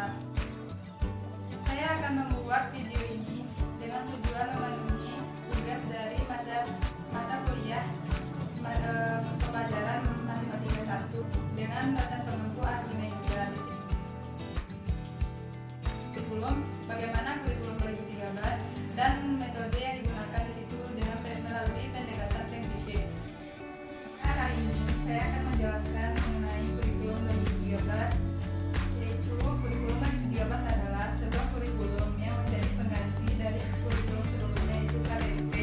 kelas. Saya akan membuat video ini dengan tujuan memenuhi tugas dari mata kuliah pembelajaran Matematika 1 dengan dosen pengempu Arjuna Yuda. Di sini bagaimana kurikulum 2013 dan metode yang digunakan di situ dengan melalui pendekatan saintifik. Kali ini saya akan menjelaskan mengenai kurikulum 2013, yaitu kurikulum 2013 adalah sebuah kurikulum yang menjadi pengganti dari kurikulum sebelumnya, yaitu KDSP,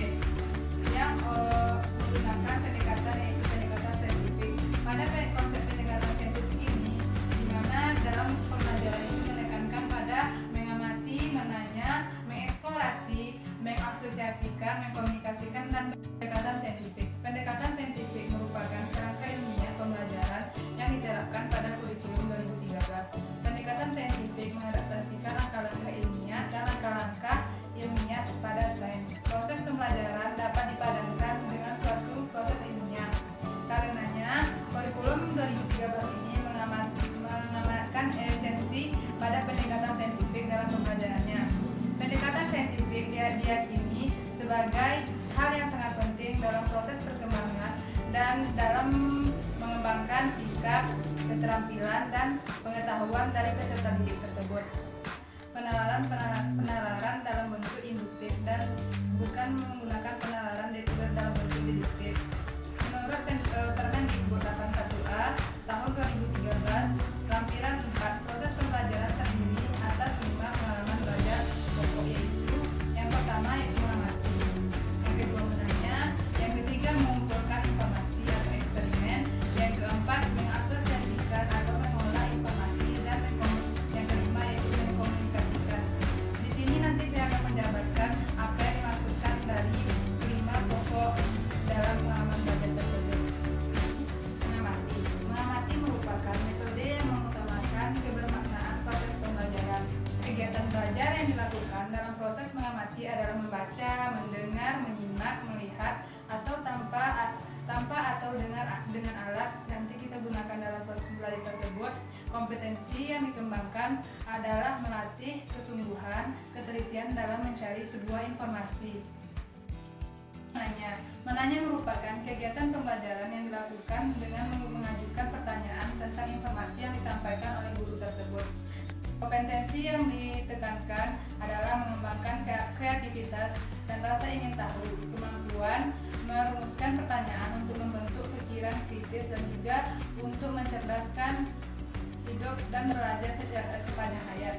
yang menggunakan pendekatan yaitu pendekatan saintifik. Pada konsep pendekatan saintifik ini, di mana dalam pembelajaran ini menekankan pada mengamati, menanya, mengeksplorasi, mengasosiasikan, mengkomunikasikan, dan pendekatan saintifik. Pendekatan saintifik merupakan kerangka ilmiah pembelajaran yang diterapkan pada kurikulum 2013. Pendekatan saintifik mengadaptasikan langkah-langkah ilmiah dan langkah-langkah ilmiah pada sains. Proses pembelajaran dapat dipadankan dengan suatu proses ilmiah. Karenanya, kurikulum 2013 ini mengamatkan esensi pada pendekatan saintifik dalam pembelajarannya. Pendekatan saintifik diyakini sebagai hal yang sangat penting dalam proses perkembangan dan dalam mengembangkan sikap, keterampilan, dan pengetahuan dari peserta didik tersebut. Penalaran dalam bentuk induktif dan bukan menggunakan penalaran dalam bentuk deduktif. Menurut Permendikbud 81A tahun 2013, lampiran 4, proses pembelajaran terdiri atas 5 pengalaman belajar pokok, yaitu yang pertama yaitu mengamati, yang kedua menanya, yang ketiga mengumpulkan informasi atau eksperimen, yang keempat mengasosiasikan atau mengolah informasi, dan yang kelima yaitu mengkomunikasikan. Di sini nanti saya akan menjabarkan apa yang dimaksudkan dari kelima pokok dalam pengalaman belajar tersebut. Mengamati merupakan metode yang mengutamakan kebermaknaan proses pembelajaran. Kegiatan belajar yang dilakukan dalam proses mengamati adalah membaca, mendengar, menyimak, melihat, atau tanpa atau dengan alat nanti kita gunakan dalam proses belajar tersebut. Kompetensi yang dikembangkan adalah melatih kesungguhan, ketelitian dalam mencari sebuah informasi. Menanya merupakan kegiatan pembelajaran yang dilakukan dengan mengajukan pertanyaan tentang informasi yang disampaikan oleh guru tersebut. Kompetensi yang ditekankan adalah mengembangkan kreativitas dan rasa ingin tahu, kemampuan merumuskan pertanyaan untuk membentuk pikiran kritis, dan juga untuk mencerdaskan hidup dan belajar sepanjang hayat.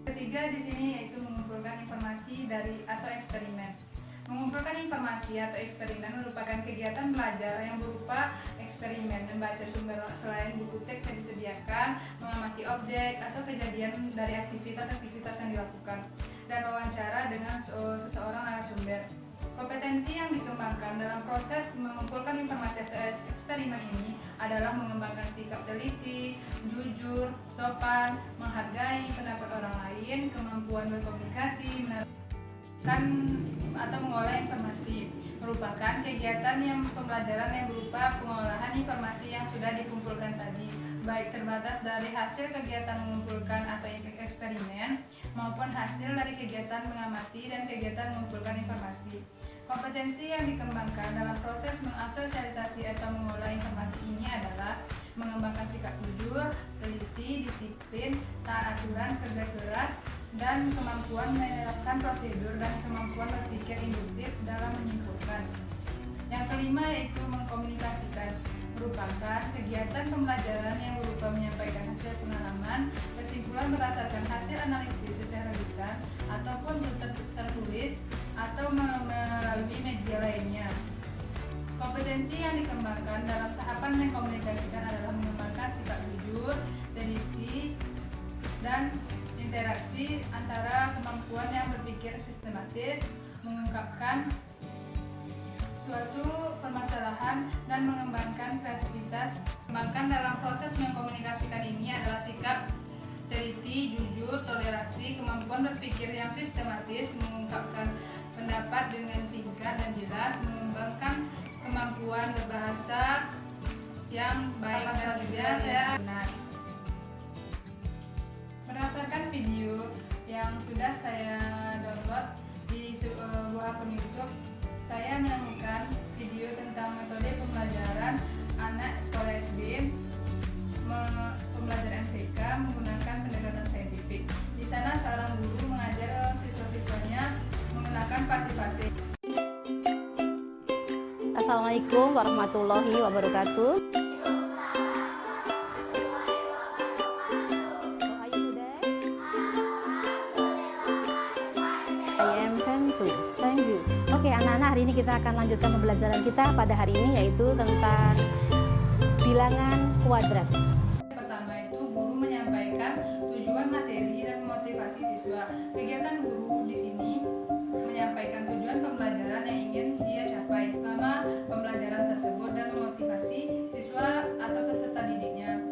Ketiga di sini yaitu mengumpulkan informasi atau eksperimen. Mengumpulkan informasi atau eksperimen merupakan kegiatan belajar yang berupa eksperimen, membaca sumber selain buku teks yang disediakan, mengamati objek atau kejadian dari aktivitas yang dilakukan, dan wawancara dengan seseorang narasumber. Kompetensi yang dikembangkan dalam proses mengumpulkan informasi atau eksperimen ini adalah mengembangkan sikap teliti, jujur, sopan, menghargai pendapat orang lain, kemampuan berkomunikasi, atau mengolah informasi. Merupakan kegiatan pembelajaran yang berupa pengolahan informasi yang sudah dikumpulkan tadi, baik terbatas dari hasil kegiatan mengumpulkan atau eksperimen maupun hasil dari kegiatan mengamati dan kegiatan mengumpulkan informasi. Kompetensi yang dikembangkan dalam proses mengasosialisasi atau mengolah informasi ini adalah mengembangkan sikap jujur, teliti, disiplin, taat aturan, kerja keras, dan kemampuan menerapkan prosedur dan kemampuan berpikir induktif dalam menyimpulkan. Yang kelima yaitu mengkomunikasikan, merupakan kegiatan pembelajaran yang berupa menyampaikan hasil pengalaman, kesimpulan berdasarkan hasil analisis secara lisan ataupun tertulis atau melalui media lainnya. Kompetensi yang dikembangkan dalam tahapan mengkomunikasikan adalah mengembangkan sikap jujur, teliti, dan interaksi antara kemampuan yang berpikir sistematis, mengungkapkan suatu permasalahan, dan mengembangkan kreativitas. Mengembangkan dalam proses mengkomunikasikan ini adalah sikap teliti, jujur, toleransi, kemampuan berpikir yang sistematis, mengungkapkan pendapat dengan singkat dan jelas, mengembangkan kemampuan berbahasa yang baik dan juga benar. berdasarkan video yang sudah saya download di sebuah akun YouTube, saya menemukan video tentang metode pembelajaran anak sekolah SD pembelajaran MTK menggunakan pendekatan saintifik. Di sana seorang guru mengajar siswa-siswanya menggunakan pasif-pasif. Assalamualaikum warahmatullahi wabarakatuh. Thank you. Oke, anak-anak, hari ini kita akan lanjutkan pembelajaran kita pada hari ini, yaitu tentang bilangan kuadrat. Pertama itu guru menyampaikan tujuan materi dan motivasi siswa. Kegiatan guru di sini menyampaikan tujuan pembelajaran yang ingin dia capai selama pembelajaran tersebut dan memotivasi siswa atau peserta didiknya.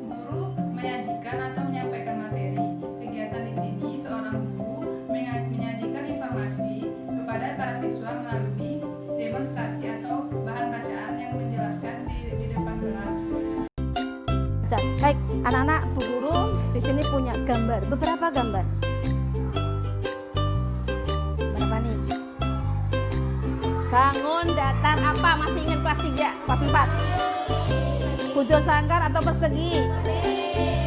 Guru menyajikan atau menyampaikan materi. Kegiatan di sini seorang guru menyajikan informasi kepada para siswa melalui demonstrasi atau bahan bacaan yang menjelaskan di depan kelas. Baik, anak-anak, Bu Guru di sini punya gambar, beberapa gambar. Berapa nih? Bangun datar apa? Masih ingat kelas 3, kelas 4? Bujur sangkar atau persegi?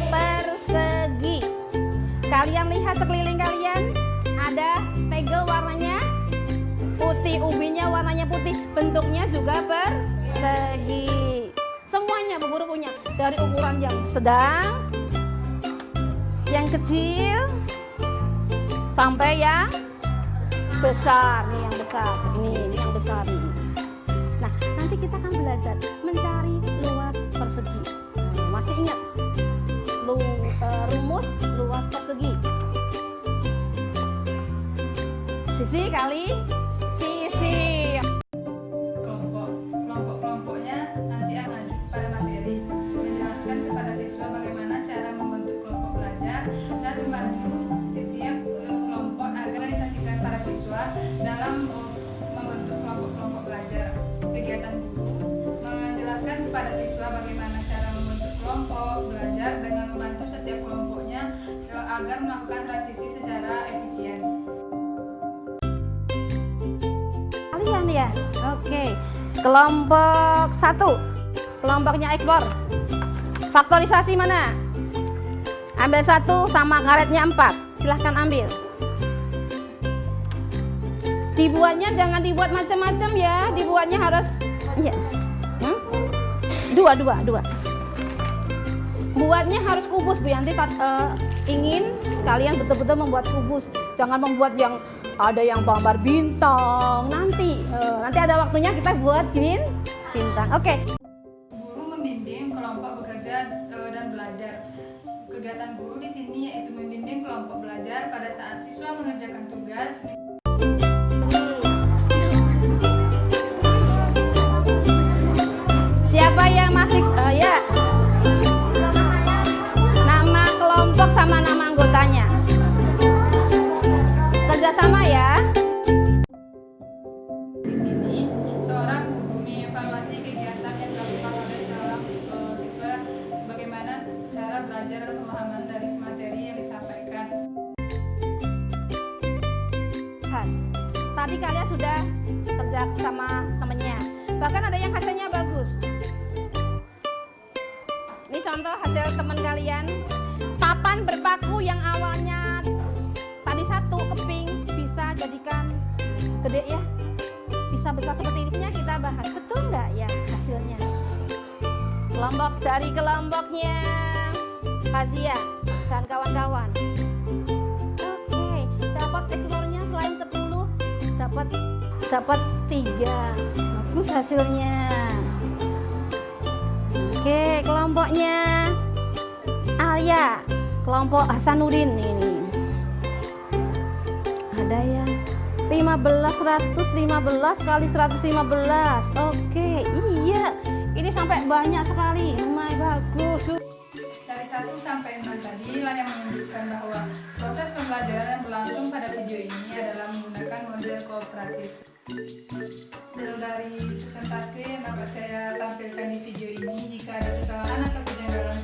Persegi. Kalian lihat sekeliling kalian, ada tegel warnanya putih, ubinya warnanya putih, bentuknya juga persegi. Semuanya Bu Guru punya, dari ukuran yang sedang, yang kecil, sampai yang besar. Nih yang besar, ini yang besar nih. Nah, nanti kita akan belajar mencari luas persegi. Nah, masih ingat rumus luas persegi? Sisi kali sisi. Kelompok-kelompoknya nanti akan lanjut pada materi, menjelaskan kepada siswa bagaimana cara membentuk kelompok belajar dan membantu setiap kelompok agar organisasikan para siswa dalam membentuk kelompok-kelompok belajar. Kegiatan guru menjelaskan kepada siswa bagaimana cara membentuk kelompok belajar dengan membantu setiap kelompoknya agar melakukan transisi secara efisien. Kalian ya, oke. Kelompok 1, kelompoknya ekspor. Faktorisasi mana? Ambil 1 sama karetnya 4. Silahkan ambil. Dibuatnya jangan dibuat macam-macam ya. Dibuatnya harus iya. Dua. Buatnya harus kubus Bu Yanti. Ingin kalian betul-betul membuat kubus. Jangan membuat yang ada yang gambar bintang. Nanti ada waktunya kita buat bintang. Oke. Guru membimbing kelompok bekerja dan belajar. Kegiatan guru di sini yaitu membimbing kelompok belajar pada saat siswa mengerjakan tugas. Siapa yang masih ya? Nama kelompok sama nama anggotanya. Kerjasama ya. Di sini seorang guru mengevaluasi kegiatan yang dilakukan oleh seorang siswa, bagaimana cara belajar dan pemahaman dari materi yang disampaikan. Tadi kalian sudah kerja sama temennya, bahkan ada yang hasilnya bagus. Ini contoh hasil teman kalian. Papan berpaku yang awalnya tadi 1 keping bisa jadikan gede ya, bisa besar seperti ini. Kita bahas, betul nggak ya hasilnya? Kelompok dari kelompoknya Fazia dan kawan-kawan. Oke, dapat eksplornya selain 10 dapat 3. Bagus hasilnya. Oke, kelompoknya Alia, kelompok Hasanuddin ini. Ada yang 115 kali 115. Oke, iya. Ini sampai banyak sekali. Bagus. Dari 1 sampai 6 tadi lah yang menunjukkan bahwa proses pembelajaran yang berlangsung pada video ini adalah menggunakan model kooperatif. Hasil dari presentasi yang dapat saya tampilkan di video ini, jika ada kesalahan atau kejanggalan